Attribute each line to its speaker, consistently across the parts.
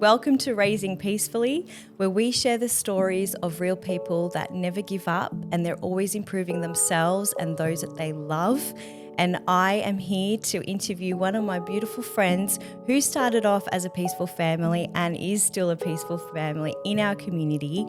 Speaker 1: Welcome to Raising Peacefully, where we share the stories of real people that never give up and they're always improving themselves and those that they love. And I am here to interview one of my beautiful friends who started off as a peaceful family and is still a peaceful family in our community.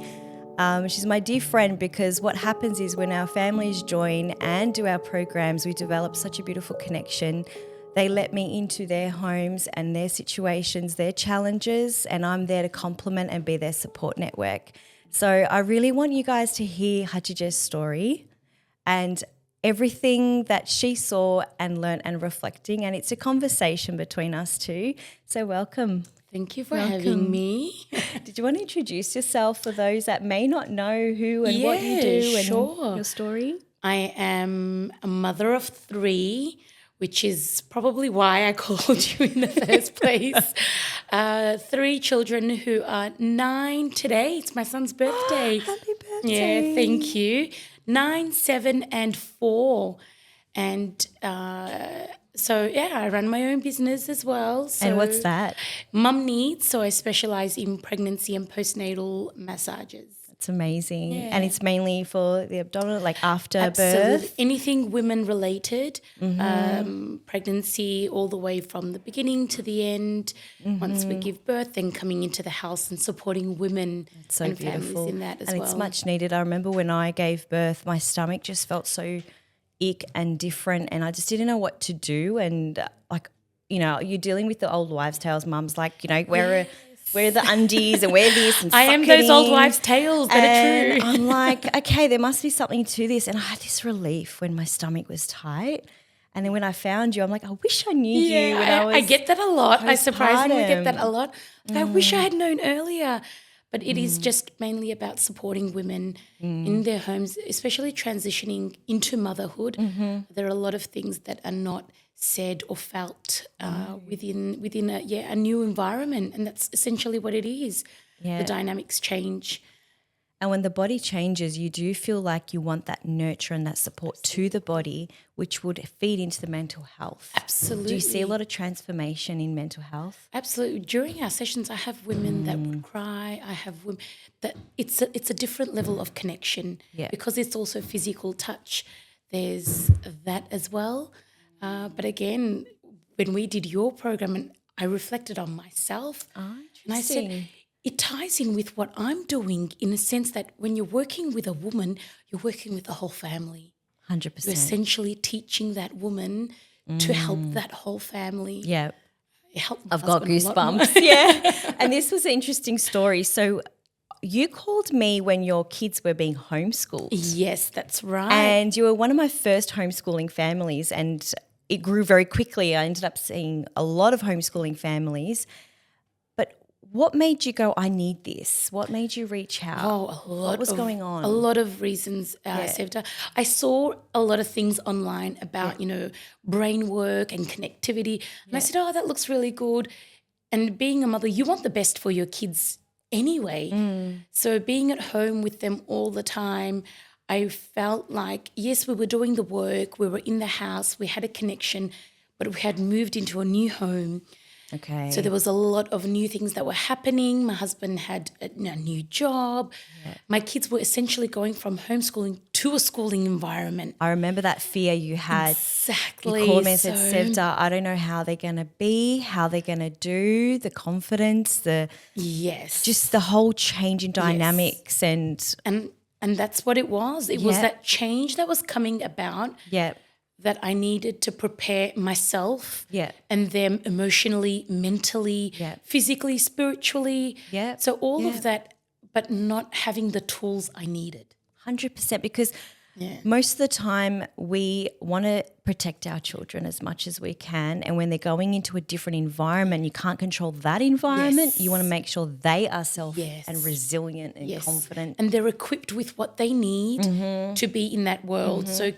Speaker 1: She's my dear friend because what happens is when our families join and do our programs, we develop such a beautiful connection. They let me into their homes and their situations, their challenges, and I'm there to complement and be their support network. So I really want you guys to hear Hatice's story and everything that she saw and learned and reflecting, and it's a conversation between us two. So welcome.
Speaker 2: Thank you for having me.
Speaker 1: Did you want to introduce yourself for those that may not know who and what you do and your story?
Speaker 2: I am a mother of 3, which is probably why I called you in the first place. 3 children who are 9 today. It's my son's birthday.
Speaker 1: Happy birthday.
Speaker 2: Yeah, thank you. 9, 7 and 4. And I run my own business as well. So
Speaker 1: And what's that?
Speaker 2: Mum Needs. So I specialise in pregnancy and postnatal massages.
Speaker 1: It's amazing.
Speaker 2: Yeah.
Speaker 1: And it's mainly for the abdominal, like after
Speaker 2: Absolutely.
Speaker 1: birth.
Speaker 2: Anything women related, pregnancy all the way from the beginning to the end. Once we give birth, then coming into the house and supporting women
Speaker 1: So
Speaker 2: and
Speaker 1: beautiful.
Speaker 2: families in that as
Speaker 1: and
Speaker 2: well.
Speaker 1: it's much needed. I remember when I gave birth, my stomach just felt so ick and different and I just didn't know what to do. And you're dealing with the old wives' tales. Mum's like, wear the undies and wear this and
Speaker 2: I am those old wives' tales that are true.
Speaker 1: I'm like, okay, there must be something to this. And I had this relief when my stomach was tight. And then when I found you, I'm like, I wish I knew you when I was
Speaker 2: I get that a lot. I surprisingly get that
Speaker 1: postpartum.
Speaker 2: a lot. I wish I had known earlier. But it is just mainly about supporting women in their homes, especially transitioning into motherhood. There are a lot of things that are not said or felt within a new environment, and that's essentially what it is.
Speaker 1: Yeah.
Speaker 2: The dynamics change.
Speaker 1: And when the body changes, you do feel like you want that nurture and that support to the body, which would feed into the mental health.
Speaker 2: Absolutely.
Speaker 1: Do you see a lot of transformation in mental health?
Speaker 2: Absolutely. During our sessions, I have women that would cry. I have women that it's a different level of connection because it's also physical touch. There's that as well. But again, when we did your program, and I reflected on myself, and I said, it ties in with what I'm doing in a sense that when you're working with a woman, you're working with the whole family.
Speaker 1: 100%.
Speaker 2: You're essentially teaching that woman to help that whole family.
Speaker 1: Yeah.
Speaker 2: Help
Speaker 1: I've got
Speaker 2: husband a lot more.
Speaker 1: goosebumps. Yeah. And this was an interesting story. So you called me when your kids were being homeschooled.
Speaker 2: Yes, that's right.
Speaker 1: And you were one of my first homeschooling families and it grew very quickly. I ended up seeing a lot of homeschooling families. But what made you go, I need this? What made you reach out? What was going on?
Speaker 2: A lot of reasons, Sevda. I saw a lot of things online about, brain work and connectivity. And I said, that looks really good. And being a mother, you want the best for your kids anyway. So being at home with them all the time, I felt like, yes, we were doing the work, we were in the house, we had a connection, but we had moved into a new home.
Speaker 1: Okay.
Speaker 2: So there was a lot of new things that were happening. My husband had a new job. Yeah. My kids were essentially going from homeschooling to a schooling environment.
Speaker 1: I remember that fear you had.
Speaker 2: Exactly.
Speaker 1: You called me and said, Sevda, I don't know how they're going to be, how they're going to do, the confidence, just the whole change in dynamics.
Speaker 2: And that's what it was. It was that change that was coming about.
Speaker 1: Yeah.
Speaker 2: That I needed to prepare myself and them emotionally, mentally, physically, spiritually.
Speaker 1: Yeah.
Speaker 2: So all of that, but not having the tools I needed.
Speaker 1: 100%, because most of the time we want to protect our children as much as we can, and when they're going into a different environment, you can't control that environment. You want to make sure they are safe and resilient and confident.
Speaker 2: And they're equipped with what they need to be in that world. So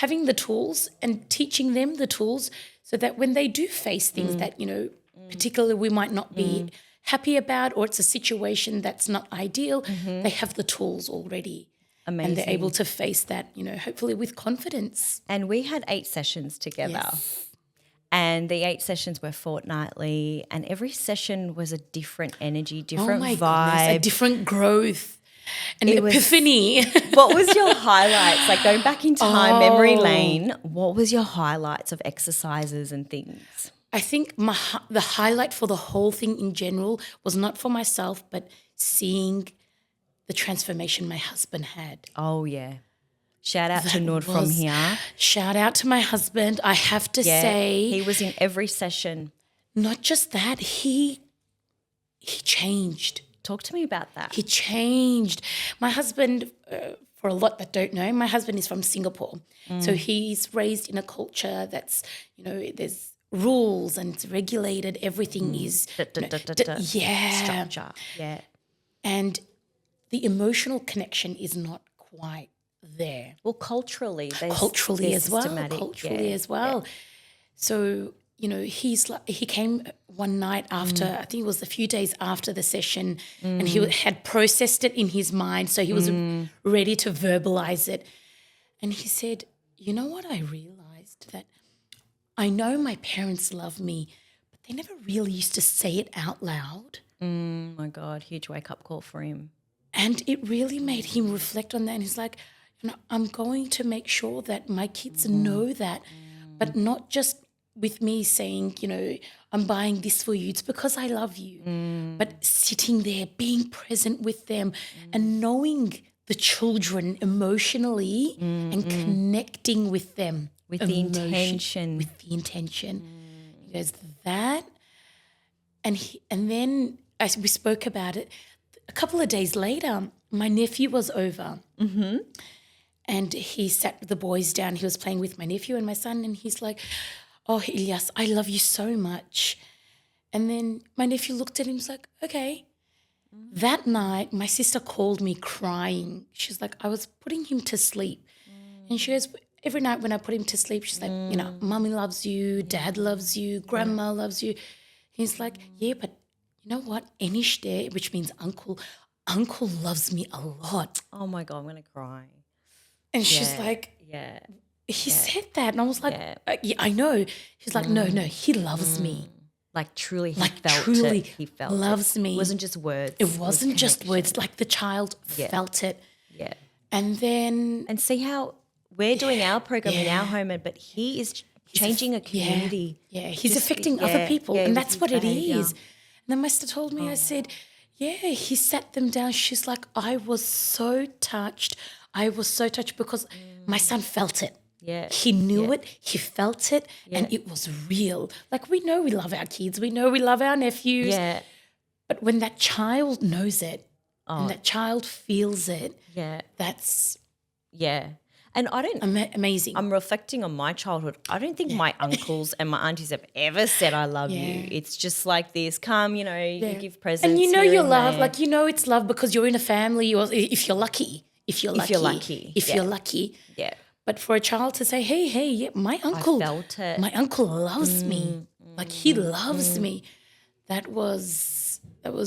Speaker 2: having the tools and teaching them the tools so that when they do face things that, particularly we might not be happy about, or it's a situation that's not ideal, they have the tools already. Amazing. And they're able to face that, hopefully with confidence.
Speaker 1: And we had 8 sessions together.
Speaker 2: Yes.
Speaker 1: And the 8 sessions were fortnightly, and every session was a different energy, different
Speaker 2: Oh my
Speaker 1: vibe.
Speaker 2: goodness, a different growth, an
Speaker 1: It was-
Speaker 2: epiphany.
Speaker 1: What was your highlights? Like going back in time, memory
Speaker 2: Oh.
Speaker 1: lane, what was your highlights of exercises and things?
Speaker 2: I think the highlight for the whole thing in general was not for myself, but seeing the transformation my husband had.
Speaker 1: Oh, yeah. Shout out to
Speaker 2: That
Speaker 1: Nord from
Speaker 2: was-
Speaker 1: here.
Speaker 2: Shout out to my husband. I have to
Speaker 1: Yeah,
Speaker 2: say,
Speaker 1: he was in every session.
Speaker 2: not just that, he changed.
Speaker 1: Talk to me about that.
Speaker 2: He changed. My husband, for a lot that don't know, my husband is from Singapore. So he's raised in a culture that's, there's rules and it's regulated. Everything is, yeah.
Speaker 1: Structure. Yeah.
Speaker 2: And the emotional connection is not quite there.
Speaker 1: Well, culturally
Speaker 2: Culturally
Speaker 1: they're
Speaker 2: as well.
Speaker 1: systematic.
Speaker 2: Culturally
Speaker 1: Yeah,
Speaker 2: as well. So, he came one night after, I think it was a few days after the session, and he had processed it in his mind. So he was ready to verbalize it. And he said, you know what, I realized that I know my parents love me, but they never really used to say it out loud.
Speaker 1: Oh my God, huge wake-up call for him.
Speaker 2: And it really made him reflect on that. And he's like, I'm going to make sure that my kids know that, but not just with me saying, I'm buying this for you. It's because I love you. But sitting there, being present with them and knowing the children emotionally and connecting with them.
Speaker 1: With the intention.
Speaker 2: With the intention. He goes, that. And then as we spoke about it, a couple of days later, my nephew was over. And he sat the boys down. He was playing with my nephew and my son, and he's like, oh, Ilyas, I love you so much. And then my nephew looked at him and was like, okay. That night, my sister called me crying. She's like, I was putting him to sleep. And she goes, every night when I put him to sleep, she's like, Mommy loves you, Dad loves you, Grandma loves you. He's like, yeah, but you know what? Enishte, which means uncle loves me a lot.
Speaker 1: Oh my God, I'm going to cry.
Speaker 2: And she's like,
Speaker 1: Yeah.
Speaker 2: he said that. And I was like, yeah, I know. She's like, no, he loves me.
Speaker 1: Like truly he
Speaker 2: Like
Speaker 1: felt
Speaker 2: truly
Speaker 1: it. He felt
Speaker 2: loves
Speaker 1: it.
Speaker 2: me.
Speaker 1: It wasn't just words.
Speaker 2: It wasn't just
Speaker 1: connection.
Speaker 2: words. Like the child felt it.
Speaker 1: Yeah.
Speaker 2: And then
Speaker 1: And see how we're doing our program in our home, but he is changing a community.
Speaker 2: Yeah, he's
Speaker 1: Just-
Speaker 2: affecting other people. And
Speaker 1: with
Speaker 2: that's
Speaker 1: his
Speaker 2: what it
Speaker 1: behaviour.
Speaker 2: is. And then my sister told me, I said, yeah, he sat them down. She's like, I was so touched. Because my son felt it.
Speaker 1: Yeah.
Speaker 2: He knew it. He felt it. And it was real. Like we know we love our kids. We know we love our nephews.
Speaker 1: Yeah.
Speaker 2: But when that child knows it and that child feels it,
Speaker 1: Yeah.
Speaker 2: that's
Speaker 1: Yeah. And I don't
Speaker 2: amazing.
Speaker 1: I'm reflecting on my childhood. I don't think my uncles and my aunties have ever said I love you. It's just like this, come, you give presents.
Speaker 2: And you know
Speaker 1: here
Speaker 2: you're
Speaker 1: and
Speaker 2: loved.
Speaker 1: there.
Speaker 2: Like you know it's love because you're in a family or if you're lucky. If you're lucky.
Speaker 1: Yeah.
Speaker 2: But for a child to say, hey, yeah, my uncle
Speaker 1: felt it.
Speaker 2: My uncle loves me. Like he loves me. That was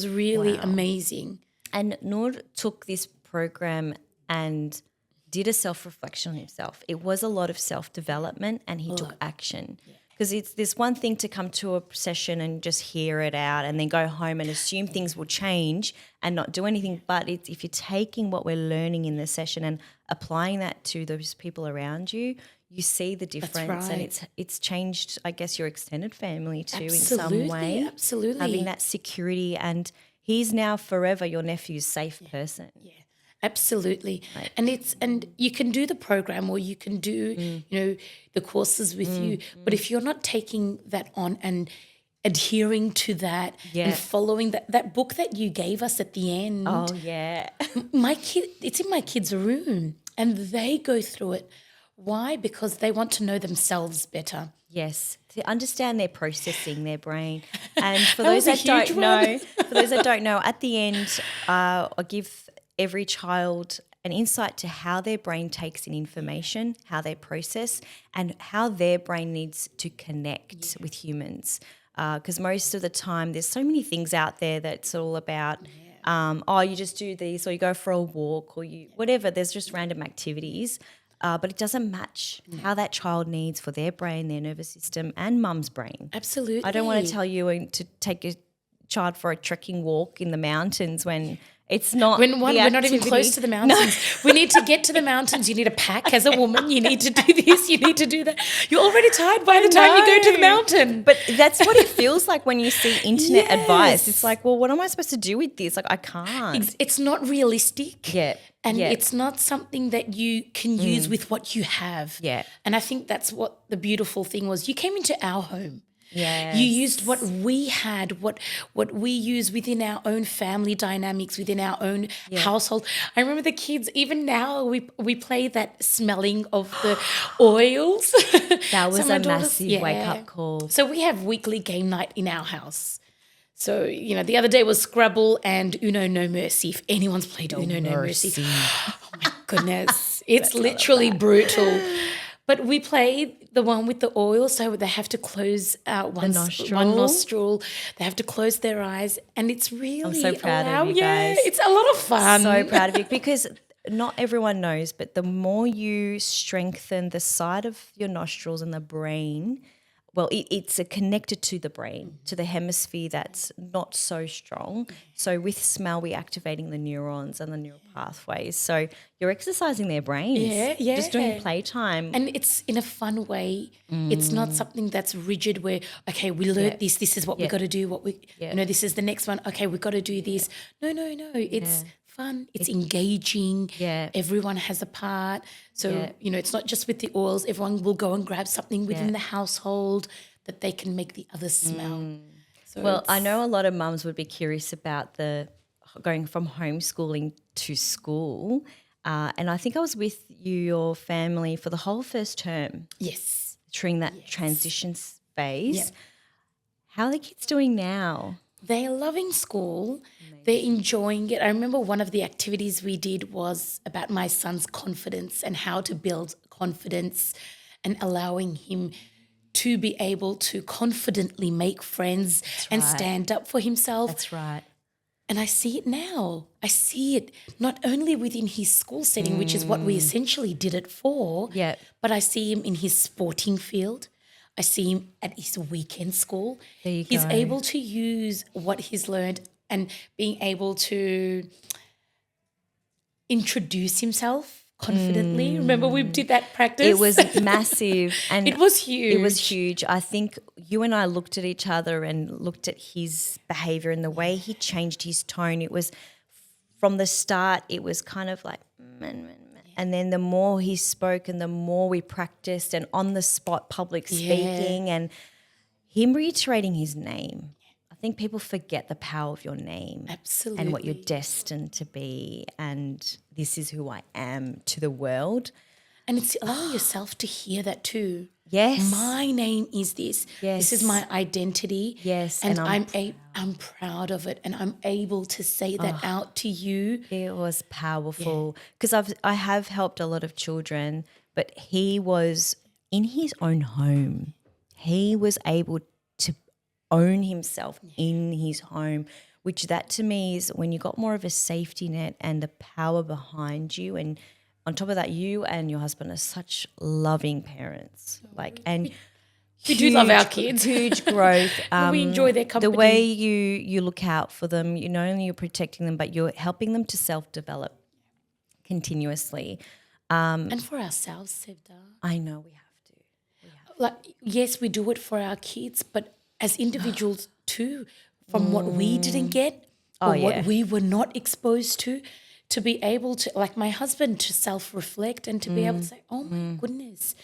Speaker 2: really amazing.
Speaker 1: And Noor took this program and did a self-reflection on himself. It was a lot of self-development and he took action. Because it's this one thing to come to a session and just hear it out and then go home and assume things will change and not do anything. But if you're taking what we're learning in the session and applying that to those people around you, you see the difference.
Speaker 2: right.
Speaker 1: And it's changed, I guess, your extended family too in
Speaker 2: Absolutely,
Speaker 1: some way.
Speaker 2: absolutely.
Speaker 1: Having that security, and he's now forever your nephew's safe person.
Speaker 2: Yeah, absolutely. And you can do the program or you can do, the courses with you. But if you're not taking that on and adhering to that and following that book that you gave us at the end.
Speaker 1: Oh, yeah.
Speaker 2: It's in my kids' room and they go through it. Why? Because they want to know themselves better.
Speaker 1: Yes, to understand their processing, their brain. And for
Speaker 2: That
Speaker 1: those
Speaker 2: was a
Speaker 1: that
Speaker 2: huge
Speaker 1: don't know, at the end, I give every child an insight to how their brain takes in information, how they process, and how their brain needs to connect with humans. Because most of the time, there's so many things out there that's all about, you just do this, or you go for a walk, or you whatever. There's just random activities. but it doesn't match how that child needs for their brain, their nervous system, and mum's brain.
Speaker 2: Absolutely.
Speaker 1: I don't want to tell you to take your child for a trekking walk in the mountains when it's not.
Speaker 2: We're not even close to the mountains. No. We need to get to the mountains. You need a pack as a woman. You need to do this. You need to do that. You're already tired by the time you go to the mountain.
Speaker 1: But that's what it feels like when you see internet advice. It's like, well, what am I supposed to do with this? Like, I can't.
Speaker 2: It's not realistic.
Speaker 1: Yeah.
Speaker 2: And it's not something that you can use with what you have.
Speaker 1: Yeah.
Speaker 2: And I think that's what the beautiful thing was. You came into our home.
Speaker 1: Yes.
Speaker 2: You used what we had, what we use within our own family dynamics, within our own household. I remember the kids, even now we play that smelling of the oils.
Speaker 1: That was a massive wake-up call.
Speaker 2: So we have weekly game night in our house. So, the other day was Scrabble and Uno No Mercy. If anyone's played Uno No Mercy. Oh, my goodness. It's literally brutal. But we play the one with the oil, so they have to close one nostril. They have to close their eyes, and it's really
Speaker 1: I'm so proud of you guys.
Speaker 2: Yeah, it's a lot of fun.
Speaker 1: So proud of you because not everyone knows, but the more you strengthen the side of your nostrils and the brain, well, it's connected to the brain, to the hemisphere that's not so strong. So with smell, we're activating the neurons and the neural pathways. So you're exercising their brains.
Speaker 2: Yeah.
Speaker 1: Just doing playtime.
Speaker 2: And it's in a fun way. It's not something that's rigid where, okay, we learned this is what we got to do, this is the next one. Okay, we got to do this. No. It's fun. It's engaging.
Speaker 1: Yeah.
Speaker 2: Everyone has a part. So, it's not just with the oils. Everyone will go and grab something within the household that they can make the others smell. So
Speaker 1: well, I know a lot of mums would be curious about the going from homeschooling to school. And I think I was with your family for the whole first term.
Speaker 2: Yes.
Speaker 1: During that transition phase.
Speaker 2: Yep.
Speaker 1: How are the kids doing now?
Speaker 2: They're loving school. Amazing. They're enjoying it. I remember one of the activities we did was about my son's confidence and how to build confidence and allowing him to be able to confidently make friends and stand up for himself.
Speaker 1: That's right.
Speaker 2: And I see it now. I see it not only within his school setting, which is what we essentially did it for, but I see him in his sporting field. I see him at his weekend school. He's able to use what he's learned and being able to introduce himself confidently. Remember we did that practice?
Speaker 1: It was massive. And
Speaker 2: it was huge.
Speaker 1: It was huge. I think you and I looked at each other and looked at his behaviour and the way he changed his tone. It was from the start, it was kind of like, and then the more he spoke and the more we practiced and on the spot public speaking and him reiterating his name. I think people forget the power of your name.
Speaker 2: Absolutely.
Speaker 1: And what you're destined to be and this is who I am to the world.
Speaker 2: And it's allowing yourself to hear that too.
Speaker 1: Yes.
Speaker 2: My name is this.
Speaker 1: Yes.
Speaker 2: This is my identity.
Speaker 1: Yes.
Speaker 2: And I'm proud of it and I'm able to say that out to you.
Speaker 1: It was powerful because I have helped a lot of children, but he was in his own home. He was able to own himself in his home, which that to me is when you got more of a safety net and the power behind you, and on top of that, you and your husband are such loving parents.
Speaker 2: We do love our kids.
Speaker 1: Huge growth.
Speaker 2: We enjoy their company.
Speaker 1: The way you look out for them, not only you're protecting them, but you're helping them to self-develop continuously.
Speaker 2: And for ourselves, Sevda.
Speaker 1: I know we have to.
Speaker 2: Yes, we do it for our kids, but as individuals too, from what we didn't get or what we were not exposed to be able to, like my husband, to self-reflect and to be able to say, oh my goodness,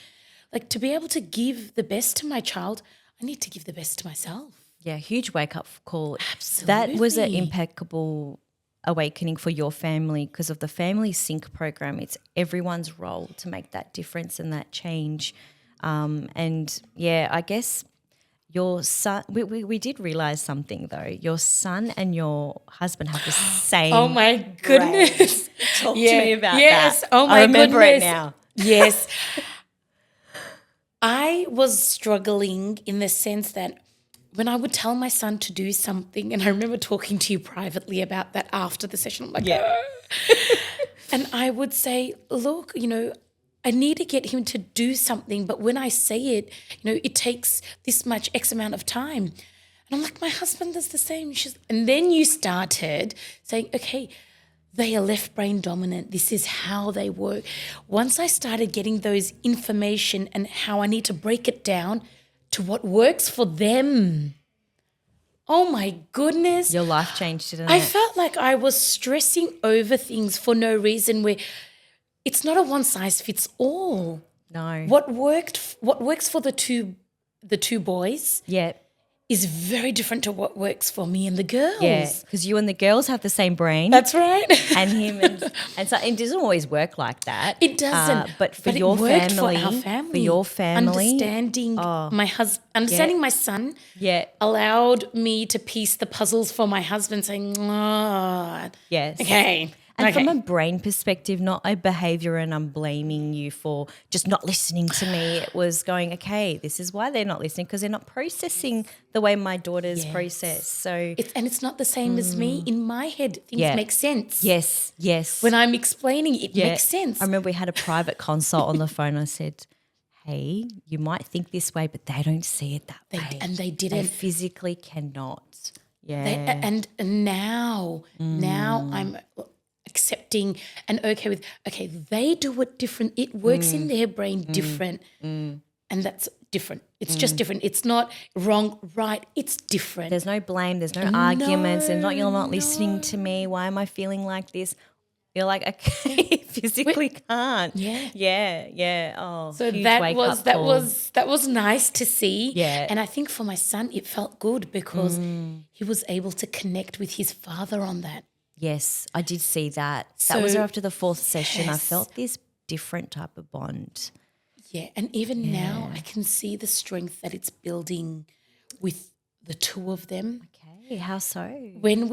Speaker 2: like to be able to give the best to my child, I need to give the best to myself.
Speaker 1: Yeah, huge wake-up call.
Speaker 2: Absolutely.
Speaker 1: That was an impeccable awakening for your family because of the Family Sync program. It's everyone's role to make that difference and that change. I guess your son, we did realise something though. Your son and your husband have the same.
Speaker 2: Oh my goodness.
Speaker 1: Talk to me about that.
Speaker 2: Yes. Oh my
Speaker 1: I remember
Speaker 2: goodness.
Speaker 1: it now.
Speaker 2: Yes. I was struggling in the sense that when I would tell my son to do something, and I remember talking to you privately about that after the session, I'm like, and I would say, look, I need to get him to do something, but when I say it, it takes this much X amount of time. And I'm like, my husband does the same. And then you started saying, okay, they are left brain dominant. This is how they work. Once I started getting those information and how I need to break it down to what works for them. Oh my goodness.
Speaker 1: Your life changed, didn't
Speaker 2: I
Speaker 1: it?
Speaker 2: felt like I was stressing over things for no reason, where it's not a one size fits all.
Speaker 1: No.
Speaker 2: What works for the two boys
Speaker 1: Yeah.
Speaker 2: is very different to what works for me and the girls.
Speaker 1: Yeah, because you and the girls have the same brain.
Speaker 2: That's right.
Speaker 1: And him and so it doesn't always work like that.
Speaker 2: It doesn't.
Speaker 1: But for
Speaker 2: it
Speaker 1: your
Speaker 2: worked
Speaker 1: family,
Speaker 2: for our family,
Speaker 1: for your family,
Speaker 2: understanding my husband, understanding my son, allowed me to piece the puzzles for my husband, saying, "Oh,
Speaker 1: yes,
Speaker 2: okay."
Speaker 1: And from a brain perspective, not a behavior, and I'm blaming you for just not listening to me. It was going, okay, this is why they're not listening, because they're not processing the way my daughters process. So
Speaker 2: it's not the same as me. In my head, things make sense.
Speaker 1: Yes, yes.
Speaker 2: When I'm explaining it, makes sense.
Speaker 1: I remember we had a private consult on the phone. I said, hey, you might think this way, but they don't see it that way.
Speaker 2: And they didn't.
Speaker 1: They physically cannot. Yeah.
Speaker 2: And now I'm accepting and okay with, okay, they do it different. It works in their brain different. And that's different. It's just different. It's not wrong, right. It's different.
Speaker 1: There's no blame. There's no arguments. You're not listening to me. Why am I feeling like this? You're like, okay, physically can't. Yeah. Oh,
Speaker 2: so
Speaker 1: huge
Speaker 2: that was nice to see.
Speaker 1: Yeah.
Speaker 2: And I think for my son, it felt good because he was able to connect with his father on that.
Speaker 1: Yes, I did see that. That was after the fourth session. I felt this different type of bond.
Speaker 2: Yeah, and even now I can see the strength that it's building with the two of them.
Speaker 1: Okay, how so?
Speaker 2: When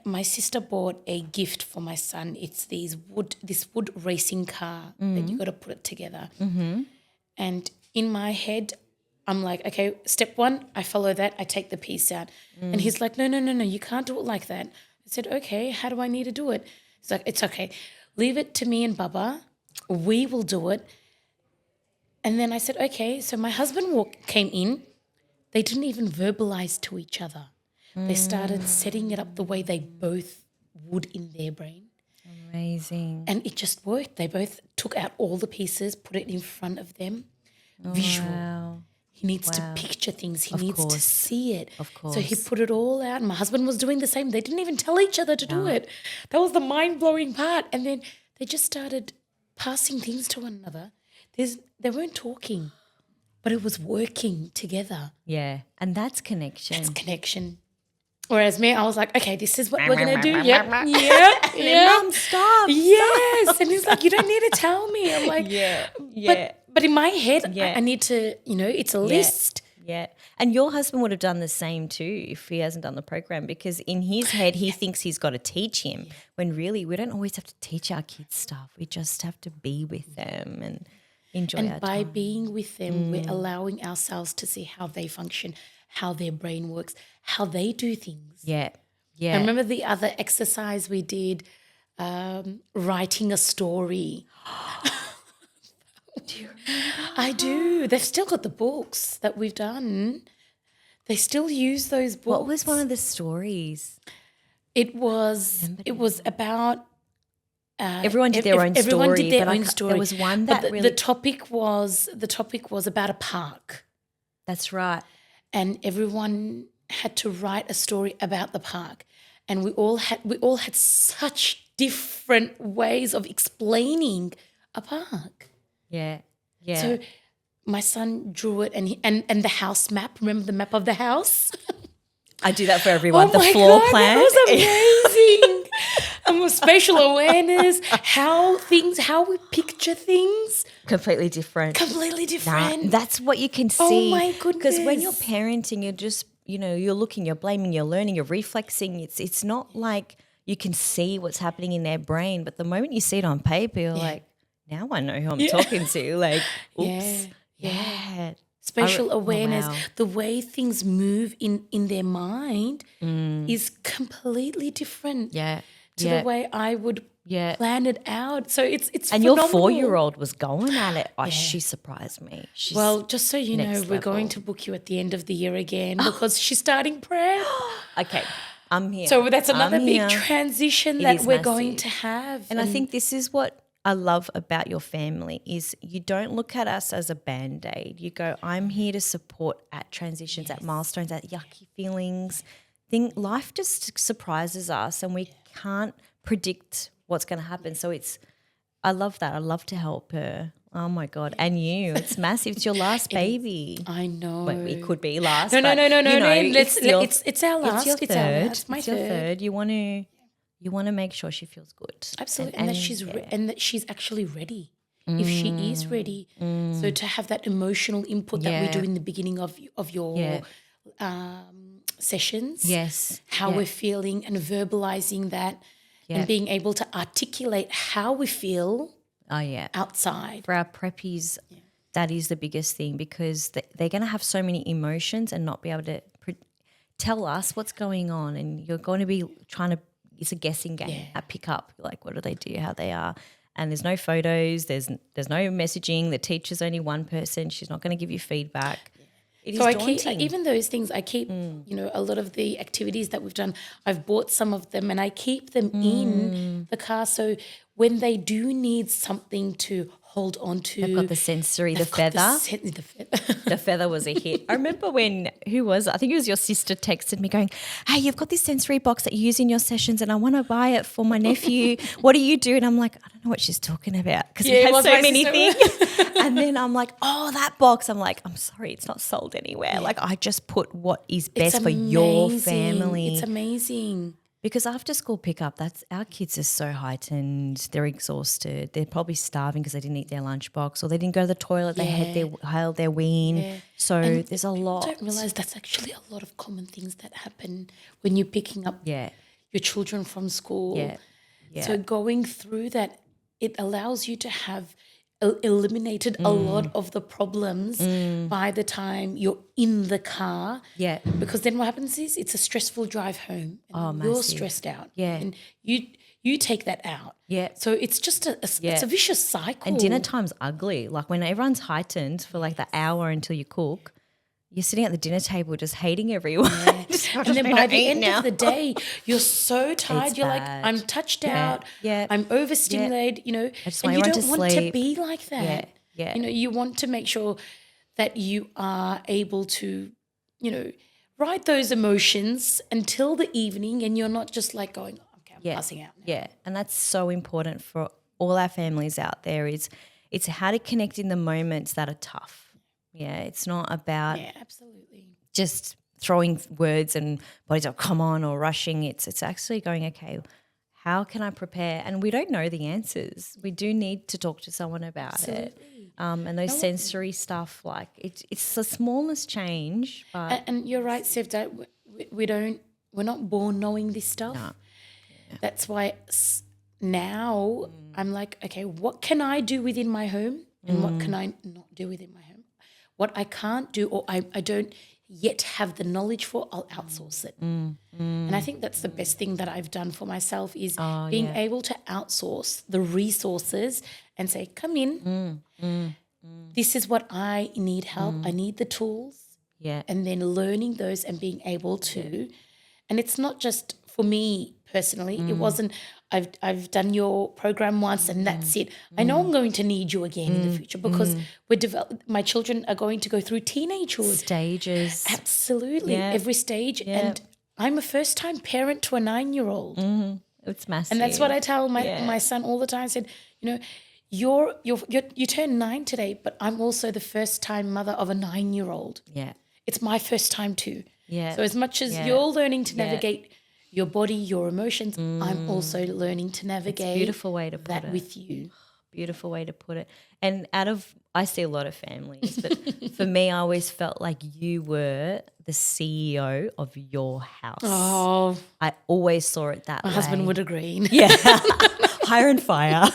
Speaker 2: my sister bought a gift for my son, it's this wood racing car that you got to put it together. Mm-hmm. And in my head, I'm like, okay, step one, I follow that, I take the piece out. And he's like, no, you can't do it like that. I said, okay, how do I need to do it? He's like, it's okay. Leave it to me and Baba. We will do it. And then I said, okay. So my husband came in. They didn't even verbalize to each other. They started setting it up the way they both would in their brain.
Speaker 1: Amazing.
Speaker 2: And it just worked. They both took out all the pieces, put it in front of them. Visual.
Speaker 1: Wow.
Speaker 2: He needs to picture things. He needs to see it.
Speaker 1: Of course.
Speaker 2: So he put it all out. And my husband was doing the same. They didn't even tell each other to do it. That was the mind-blowing part. And then they just started passing things to one another. They weren't talking, but it was working together.
Speaker 1: Yeah, and that's connection.
Speaker 2: That's connection. Whereas me, I was like, okay, this is what we're going to do. Yep.
Speaker 1: Mom, stop.
Speaker 2: Yes. And he's like, you don't need to tell me. I'm like,
Speaker 1: yeah.
Speaker 2: But in my head, I need to, it's a list.
Speaker 1: Yeah. And your husband would have done the same too if he hasn't done the program, because in his head he thinks he's got to teach him when really we don't always have to teach our kids stuff. We just have to be with them and enjoy our time.
Speaker 2: And by being with them, we're allowing ourselves to see how they function, how their brain works, how they do things.
Speaker 1: Yeah.
Speaker 2: I remember the other exercise we did, writing a story.
Speaker 1: Do you remember?
Speaker 2: I do. They've still got the books that we've done. They still use those books.
Speaker 1: What was one of the stories?
Speaker 2: It was about
Speaker 1: everyone did their own story.
Speaker 2: Everyone did their own story.
Speaker 1: There was one that
Speaker 2: the topic was about a park.
Speaker 1: That's right.
Speaker 2: And everyone had to write a story about the park. And we all had such different ways of explaining a park.
Speaker 1: Yeah.
Speaker 2: So my son drew it and the house map. Remember the map of the house?
Speaker 1: I do that for everyone.
Speaker 2: Oh
Speaker 1: the
Speaker 2: my
Speaker 1: floor
Speaker 2: God,
Speaker 1: plan.
Speaker 2: That was amazing. And with spatial awareness, how we picture things.
Speaker 1: Completely different. Nah, that's what you can see.
Speaker 2: Oh my goodness.
Speaker 1: Because when you're parenting, you're just, you're looking, you're blaming, you're learning, you're reflexing. It's not like you can see what's happening in their brain. But the moment you see it on paper, you're like, now I know who I'm talking to. Like, oops. Yeah.
Speaker 2: Spatial awareness,
Speaker 1: wow.
Speaker 2: the way things move in their mind is completely different to the way I would
Speaker 1: Yeah.
Speaker 2: plan it out. So it's
Speaker 1: And
Speaker 2: phenomenal.
Speaker 1: your 4-year-old was going at it. Oh, she surprised me. She's
Speaker 2: Well, just so you know,
Speaker 1: next
Speaker 2: we're going
Speaker 1: level.
Speaker 2: to book you at the end of the year again because she's starting prep.
Speaker 1: Okay, I'm here.
Speaker 2: So that's another
Speaker 1: I'm
Speaker 2: big
Speaker 1: here.
Speaker 2: transition
Speaker 1: It
Speaker 2: that
Speaker 1: is
Speaker 2: we're going
Speaker 1: massive.
Speaker 2: to have.
Speaker 1: And I think this is what I love about your family is you don't look at us as a Band-Aid. You go, I'm here to support at transitions, at milestones, at yucky feelings. Life just surprises us and we can't predict what's going to happen. So I love that. I love to help her. Oh my God. And you, it's massive. It's your last baby.
Speaker 2: I know.
Speaker 1: Well, it could be last.
Speaker 2: No.
Speaker 1: but, you know,
Speaker 2: It's our last.
Speaker 1: It's your third.
Speaker 2: It's my
Speaker 1: It's your
Speaker 2: third.
Speaker 1: third. You want to make sure she feels good.
Speaker 2: Absolutely, and that she's actually ready. If she is ready, so to have that emotional input that we do in the beginning of your sessions,
Speaker 1: Yes.
Speaker 2: how we're feeling and verbalizing that, and being able to articulate how we feel.
Speaker 1: Oh yeah.
Speaker 2: Outside
Speaker 1: For our preppies, that is the biggest thing because they're going to have so many emotions and not be able to tell us what's going on, and you're going to be trying to. It's a guessing game at pickup. Like, what do they do? How they are. And there's no photos. There's no messaging. The teacher's only one person. She's not going to give you feedback. It is daunting.
Speaker 2: Keep even those things. I keep a lot of the activities that we've done. I've bought some of them and I keep them in the car. So when they do need something to hold on to,
Speaker 1: they've got the sensory, the feather.
Speaker 2: The feather.
Speaker 1: The feather was a hit. I remember I think it was your sister texted me going, hey, you've got this sensory box that you use in your sessions and I want to buy it for my nephew. What do you do? And I'm like, I don't know what she's talking about because we have so many things. And then I'm like, oh, that box. I'm like, I'm sorry, it's not sold anywhere. Yeah. Like I just put what is best for your family.
Speaker 2: It's amazing.
Speaker 1: Because after school pickup, our kids are so heightened. They're exhausted. They're probably starving because they didn't eat their lunchbox or they didn't go to the toilet. They held their ween. Yeah. So there's a lot.
Speaker 2: I don't realise that's actually a lot of common things that happen when you're picking up your children from school.
Speaker 1: Yeah. Yeah.
Speaker 2: So going through that, it allows you to have eliminated a lot of the problems by the time you're in the car.
Speaker 1: Yeah.
Speaker 2: Because then what happens is it's a stressful drive home and you're stressed out.
Speaker 1: Yeah.
Speaker 2: And you take that out.
Speaker 1: Yeah.
Speaker 2: So it's just it's a vicious cycle.
Speaker 1: And dinner time's ugly. Like when everyone's heightened for like the hour until you cook, you're sitting at the dinner table just hating everyone. Yeah.
Speaker 2: And then by the end of the day, you're so tired. You're like, I'm touched out.
Speaker 1: Yeah.
Speaker 2: I'm overstimulated, and you don't want to be like that.
Speaker 1: Yeah.
Speaker 2: You want to make sure that you are able to, ride those emotions until the evening and you're not just like going, okay, I'm passing out now.
Speaker 1: Yeah. And that's so important for all our families out there it's how to connect in the moments that are tough. Yeah, it's not about
Speaker 2: absolutely
Speaker 1: just throwing words and bodies up, come on, or rushing. It's actually going, okay, how can I prepare? And we don't know the answers. We do need to talk to someone about it. And those sensory stuff, like it's the smallest change. But
Speaker 2: and you're right, Sevda, we're not born knowing this stuff. No. Yeah. That's why now I'm like, okay, what can I do within my home and what can I not do within my home? What I can't do or I don't yet have the knowledge for, I'll outsource it. And I think that's the best thing that I've done for myself is being able to outsource the resources and say, come in, this is what I need help. I need the tools.
Speaker 1: Yeah.
Speaker 2: And then learning those and being able to, and it's not just for me personally, it wasn't, I've done your program once and that's it. I know I'm going to need you again in the future because my children are going to go through teenagehood.
Speaker 1: Stages.
Speaker 2: Absolutely. Yeah. Every stage. Yeah. And I'm a first-time parent to a 9-year-old.
Speaker 1: It's massive.
Speaker 2: And that's what I tell my son all the time. I said, you turned 9 today, but I'm also the first-time mother of a 9-year-old.
Speaker 1: Yeah.
Speaker 2: It's my first time too.
Speaker 1: Yeah.
Speaker 2: So as much as you're learning to navigate your body, your emotions, I'm also learning to navigate
Speaker 1: beautiful way to put
Speaker 2: that
Speaker 1: it.
Speaker 2: with you.
Speaker 1: Beautiful way to put it. And I see a lot of families, but for me, I always felt like you were the CEO of your house.
Speaker 2: Oh.
Speaker 1: I always saw it that way.
Speaker 2: My husband would agree.
Speaker 1: Yeah. Hire and fire.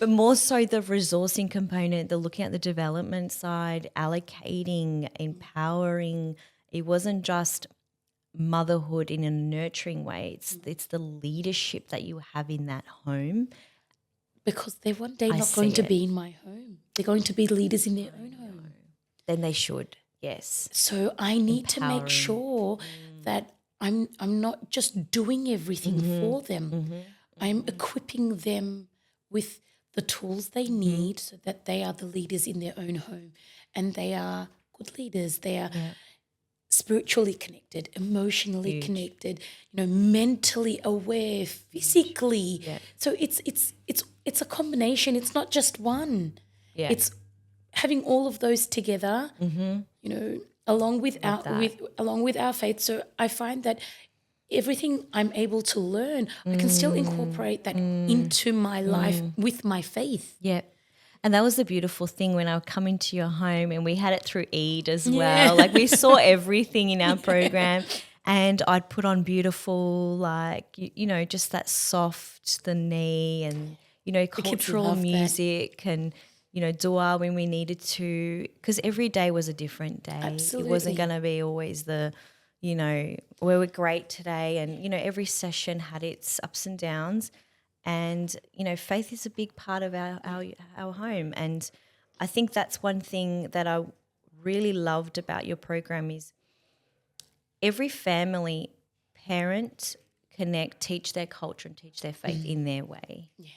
Speaker 1: But more so the resourcing component, the looking at the development side, allocating, empowering. It wasn't just motherhood in a nurturing way. It's the leadership that you have in that home.
Speaker 2: Because they're one day
Speaker 1: I
Speaker 2: not going
Speaker 1: see
Speaker 2: to
Speaker 1: it.
Speaker 2: be in my home. They're going to be leaders in their own home.
Speaker 1: Then they should, yes.
Speaker 2: So I need to make
Speaker 1: Empowering.
Speaker 2: sure that I'm not just doing everything for them. I'm equipping them with the tools they need so that they are the leaders in their own home, and they are good leaders. They are spiritually connected, emotionally connected, mentally aware, physically.
Speaker 1: Yeah.
Speaker 2: So it's a combination. It's not just one.
Speaker 1: Yeah.
Speaker 2: It's having all of those together, along with our faith. So I find that everything I'm able to learn, I can still incorporate that into my life with my faith.
Speaker 1: Yeah. And that was the beautiful thing when I would come into your home, and we had it through Eid as well. Like we saw everything in our program, and I'd put on beautiful, like, just that soft, the knee, and, cultural
Speaker 2: love that.
Speaker 1: music and, dua when we needed to, because every day was a different day.
Speaker 2: Absolutely.
Speaker 1: It wasn't going to be always the, we were great today, and, every session had its ups and downs. And, faith is a big part of our home. And I think that's one thing that I really loved about your program is every family, parent, connect, teach their culture and teach their faith in their way.
Speaker 2: Yeah.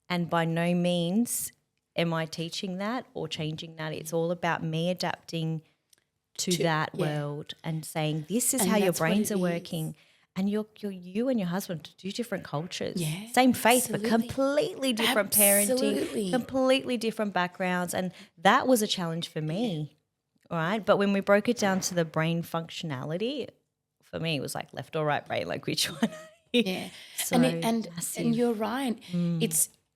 Speaker 1: And by no means am I teaching that or changing that. It's all about me adapting to that world and saying this is
Speaker 2: And
Speaker 1: how your
Speaker 2: that's what
Speaker 1: brains
Speaker 2: it
Speaker 1: are
Speaker 2: is.
Speaker 1: working. And you and your husband do different cultures.
Speaker 2: Yeah,
Speaker 1: Same faith,
Speaker 2: absolutely.
Speaker 1: but completely different
Speaker 2: Absolutely.
Speaker 1: parenting, completely different backgrounds. And that was a challenge for me, all right? But when we broke it down to the brain functionality, for me it was like left or right brain, like which one?
Speaker 2: Yeah.
Speaker 1: So
Speaker 2: and
Speaker 1: massive.
Speaker 2: you're right.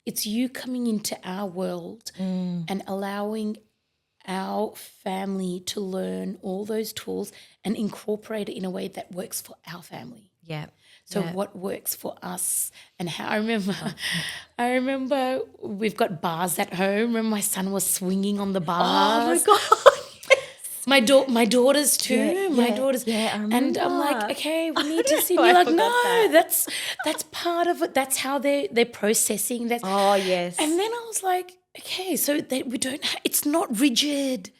Speaker 2: It's you coming into our world and allowing our family to learn all those tools and incorporate it in a way that works for our family.
Speaker 1: Yeah.
Speaker 2: So what works for us and how I remember we've got bars at home and my son was swinging on the bars.
Speaker 1: Oh my God.
Speaker 2: My daughters too.
Speaker 1: Yeah,
Speaker 2: my
Speaker 1: yeah,
Speaker 2: daughters.
Speaker 1: yeah, I
Speaker 2: And I'm like,
Speaker 1: remember.
Speaker 2: okay, we need to see.
Speaker 1: know,
Speaker 2: You're
Speaker 1: I
Speaker 2: like,
Speaker 1: forgot
Speaker 2: no,
Speaker 1: that.
Speaker 2: that's part of it. That's how they're processing. That's
Speaker 1: Oh, yes.
Speaker 2: And then I was like, okay, so we don't. It's not rigid.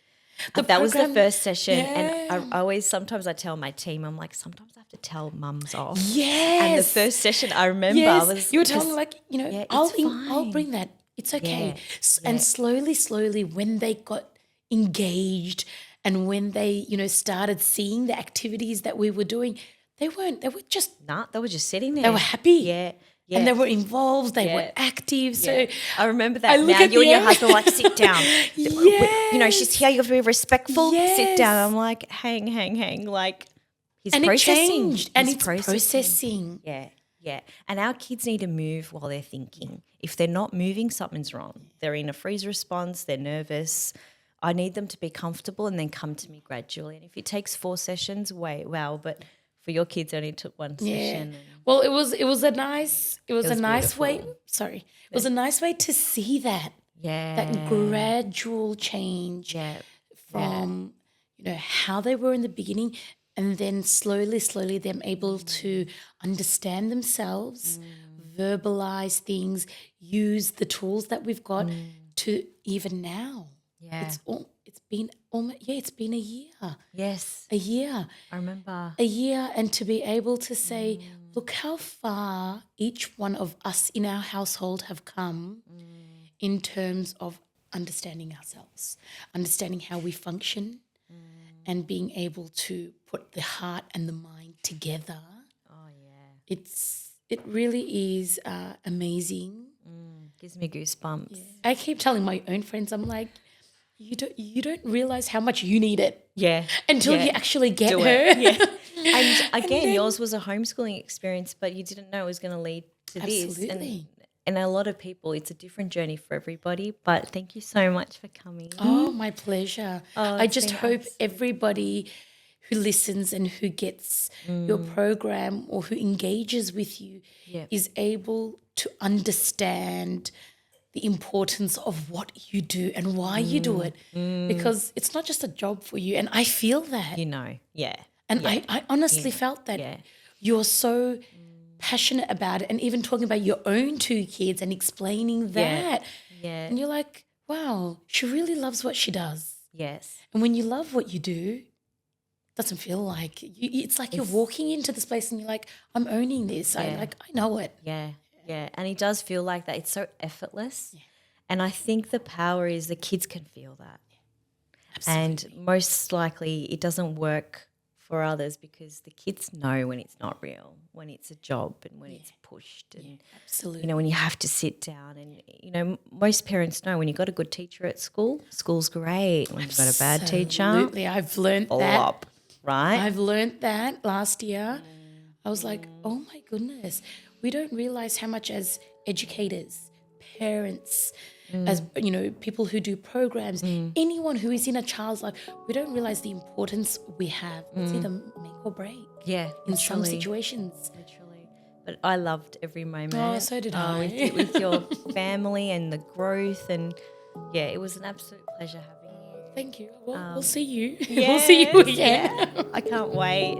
Speaker 1: That was the
Speaker 2: program-
Speaker 1: first session. And
Speaker 2: Yeah.
Speaker 1: I always, sometimes I tell my team, I'm like, sometimes I have to tell mums off.
Speaker 2: Yes.
Speaker 1: And the first session I remember
Speaker 2: Yes,
Speaker 1: was.
Speaker 2: you were telling me like,
Speaker 1: Yeah,
Speaker 2: I'll
Speaker 1: it's fine.
Speaker 2: bring that. It's okay.
Speaker 1: Yeah,
Speaker 2: And slowly, when they got engaged and when they, started seeing the activities that we were doing, they were just,
Speaker 1: Nah, they were just sitting there.
Speaker 2: they were happy.
Speaker 1: Yeah. Yeah.
Speaker 2: And they were involved. They were
Speaker 1: Yeah.
Speaker 2: active. So
Speaker 1: Yeah. I remember that.
Speaker 2: I look
Speaker 1: Now
Speaker 2: at
Speaker 1: you and
Speaker 2: the
Speaker 1: your
Speaker 2: end-
Speaker 1: husband were like, sit down.
Speaker 2: Yes.
Speaker 1: She's here. You have to be respectful.
Speaker 2: Yes.
Speaker 1: Sit down. I'm like, hang. Like, he's
Speaker 2: and
Speaker 1: processing.
Speaker 2: it changed. And
Speaker 1: He's
Speaker 2: it's processing.
Speaker 1: Yeah, yeah. And our kids need to move while they're thinking. If they're not moving, something's wrong. They're in a freeze response. They're nervous. I need them to be comfortable and then come to me gradually. And if it takes 4 sessions, well, but for your kids, it only took 1 session.
Speaker 2: Well, it was a nice way.
Speaker 1: beautiful.
Speaker 2: Sorry, it was a nice way to see that.
Speaker 1: Yeah.
Speaker 2: That gradual change from how they were in the beginning, and then slowly them able to understand themselves, verbalize things, use the tools that we've got to even now.
Speaker 1: Yeah.
Speaker 2: It's been a year.
Speaker 1: Yes.
Speaker 2: A year.
Speaker 1: I remember.
Speaker 2: A year, and to be able to say, look how far each one of us in our household have come in terms of understanding ourselves, understanding how we function, and being able to put the heart and the mind together.
Speaker 1: Oh, yeah.
Speaker 2: It really is amazing.
Speaker 1: Gives me goosebumps.
Speaker 2: I keep telling my own friends, I'm like, you don't realize how much you need it.
Speaker 1: Yeah.
Speaker 2: Until
Speaker 1: Yeah.
Speaker 2: you actually get
Speaker 1: Do
Speaker 2: her.
Speaker 1: it. Yeah. And again, yours was a homeschooling experience, but you didn't know it was going to lead to this.
Speaker 2: Absolutely.
Speaker 1: And a lot of people, it's a different journey for everybody. But thank you so much for coming.
Speaker 2: Oh, my pleasure. I
Speaker 1: it's
Speaker 2: just
Speaker 1: been
Speaker 2: hope everybody who listens and who gets your program or who engages with you is able to understand the importance of what you do and why you do it, because it's not just a job for you. And I feel that.
Speaker 1: Yeah.
Speaker 2: And I honestly felt that you're so passionate about it, and even talking about your own 2 kids and explaining that.
Speaker 1: Yeah.
Speaker 2: And you're like, wow, she really loves what she does.
Speaker 1: Yes.
Speaker 2: And when you love what you do, it doesn't feel like it's like you're walking into this place and you're like, I'm owning this. I know it.
Speaker 1: Yeah. Yeah. And it does feel like that. It's so effortless. Yeah. And I think the power is the kids can feel that.
Speaker 2: Absolutely.
Speaker 1: And most likely it doesn't work for others because the kids know when it's not real, when it's a job and when it's pushed and,
Speaker 2: absolutely.
Speaker 1: you know, when you have to sit down and, you know, most parents know when you've got a good teacher at school, school's great. When you've got a bad teacher,
Speaker 2: absolutely. I've learned that.
Speaker 1: Right?
Speaker 2: I've learned that last year. I was like, oh my goodness, we don't realize how much as educators, parents, as, you know, people who do programs, anyone who is in a child's life, we don't realize the importance we have. It's either make or break.
Speaker 1: Yeah,
Speaker 2: in some situations.
Speaker 1: Literally. But I loved every moment.
Speaker 2: Oh, so did I.
Speaker 1: With your family and the growth, and yeah, it was an absolute pleasure having you.
Speaker 2: Thank you. We'll see you.
Speaker 1: Yes,
Speaker 2: we'll see you again.
Speaker 1: I can't wait.